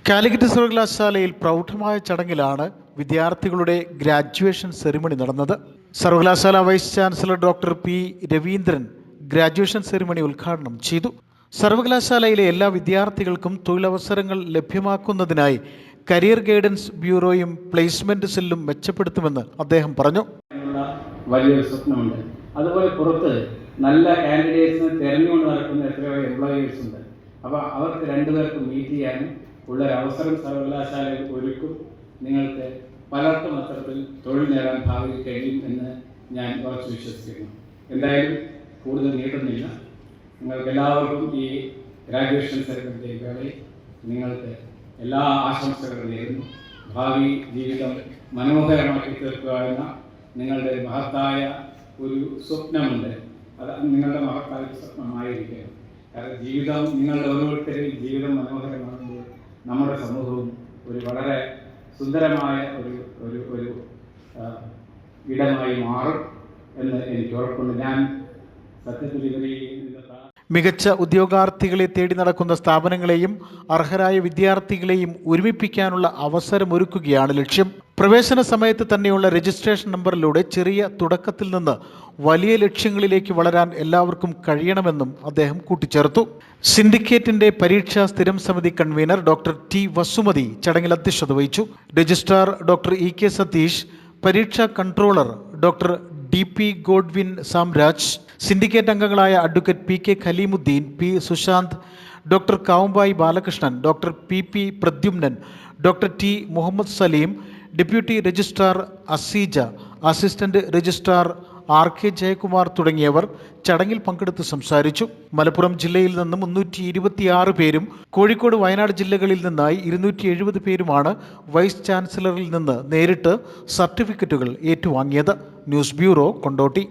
കാലിക്കറ്റ് സർവകലാശാലയിൽ പ്രൗഢമായ ചടങ്ങിലാണ് വിദ്യാർത്ഥികളുടെ ഗ്രാജുവേഷൻ സെറിമണി നടന്നത്. സർവകലാശാല vice chancellor doctor P Raveendran graduation ceremony ഉദ്ഘാടനം ചെയ്തു. സർവകലാശാലയിലെ എല്ലാ വിദ്യാർത്ഥികൾക്കും തൊഴിലവസരങ്ങൾ ലഭ്യമാക്കുന്നതിനായി കരിയർ ഗൈഡൻസ് ബ്യൂറോയും പ്ലേസ്മെന്റ് സെല്ലും മെച്ചപ്പെടുത്തുമെന്ന് അദ്ദേഹം പറഞ്ഞു. വലിയൊരു സ്വപ്നമുണ്ട്. അതുപോലെ പുറത്ത് നല്ല കാൻഡിഡേറ്റ്സിനെ തിരഞ്ഞുകൊണ്ട് നടക്കുന്ന എത്രയോ എംപ്ലോയേഴ്സ് ഉണ്ട്. അപ്പോൾ അവർക്ക് രണ്ടുപേർക്കും മീറ്റ് ചെയ്യാനും ഉള്ളൊരവസരം സർവകലാശാല ഒരുക്കും. നിങ്ങൾക്ക് പലർക്കും അത്തരത്തിൽ തൊഴിൽ നേടാൻ ഭാവിയിൽ കഴിയും എന്ന് ഞാൻ ഉറച്ചു വിശ്വസിക്കുന്നു. എന്തായാലും കൂടുതൽ നീട്ടുന്നില്ല. നിങ്ങൾക്ക് എല്ലാവർക്കും ഈ ഗ്രാജുവേഷൻ സെറിമണിയുടെ വേളയിൽ നിങ്ങൾക്ക് എല്ലാ ആശംസകളും നേരുന്നു. ഭാവി ജീവിതം മനോഹരമാക്കി തീർക്കുക എന്ന നിങ്ങളുടെ മഹത്തായ ഒരു സ്വപ്നമുണ്ട്. അത് നിങ്ങളുടെ മഹത്തായ സ്വപ്നമായിരിക്കണം. കാരണം ജീവിതം നിങ്ങളുടെ ഓരോരുത്തരെയും ജീവിതം മനോഹരമാകുമ്പോൾ നമ്മുടെ സമൂഹവും ഒരു വളരെ സുന്ദരമായ ഒരു ഇടമായി മാറും എന്ന് എനിക്ക് ഉറപ്പുണ്ട്. ഞാൻ സത്യത്തിൽ മികച്ച ഉദ്യോഗാർത്ഥികളെ തേടി നടക്കുന്ന സ്ഥാപനങ്ങളെയും അർഹരായ വിദ്യാർത്ഥികളെയും ഒരുമിപ്പിക്കാനുള്ള അവസരമൊരുക്കുകയാണ് ലക്ഷ്യം. പ്രവേശന സമയത്ത് തന്നെയുള്ള രജിസ്ട്രേഷൻ നമ്പറിലൂടെ ചെറിയ തുടക്കത്തിൽ നിന്ന് വലിയ ലക്ഷ്യങ്ങളിലേക്ക് വളരാൻ എല്ലാവർക്കും കഴിയണമെന്നും അദ്ദേഹം കൂട്ടിച്ചേർത്തു. സിൻഡിക്കേറ്റിന്റെ പരീക്ഷാ സ്ഥിരം സമിതി കൺവീനർ ഡോക്ടർ ടി വസുമതി ചടങ്ങിൽ അധ്യക്ഷത വഹിച്ചു. Registrar doctor E K Satheesh, പരീക്ഷാ controller doctor D P Godwin Samraj, syndicate അംഗങ്ങളായ advocate P K Khaleemuddeen, P Sushanth, doctor Kavumbayi Balakrishnan, doctor P P Pradyumnan, doctor T Muhammad Saleem, deputy registrar Aseeja, assistant registrar R K Jayakumar തുടങ്ങിയവർ ചടങ്ങിൽ പങ്കെടുത്ത് സംസാരിച്ചു. മലപ്പുറം ജില്ലയിൽ നിന്നും 326 പേരും കോഴിക്കോട് വയനാട് ജില്ലകളിൽ നിന്നായി 270 പേരുമാണ് വൈസ് ചാൻസലറിൽ നിന്ന് നേരിട്ട് സർട്ടിഫിക്കറ്റുകൾ ഏറ്റുവാങ്ങിയത്. News bureau, Kondotty.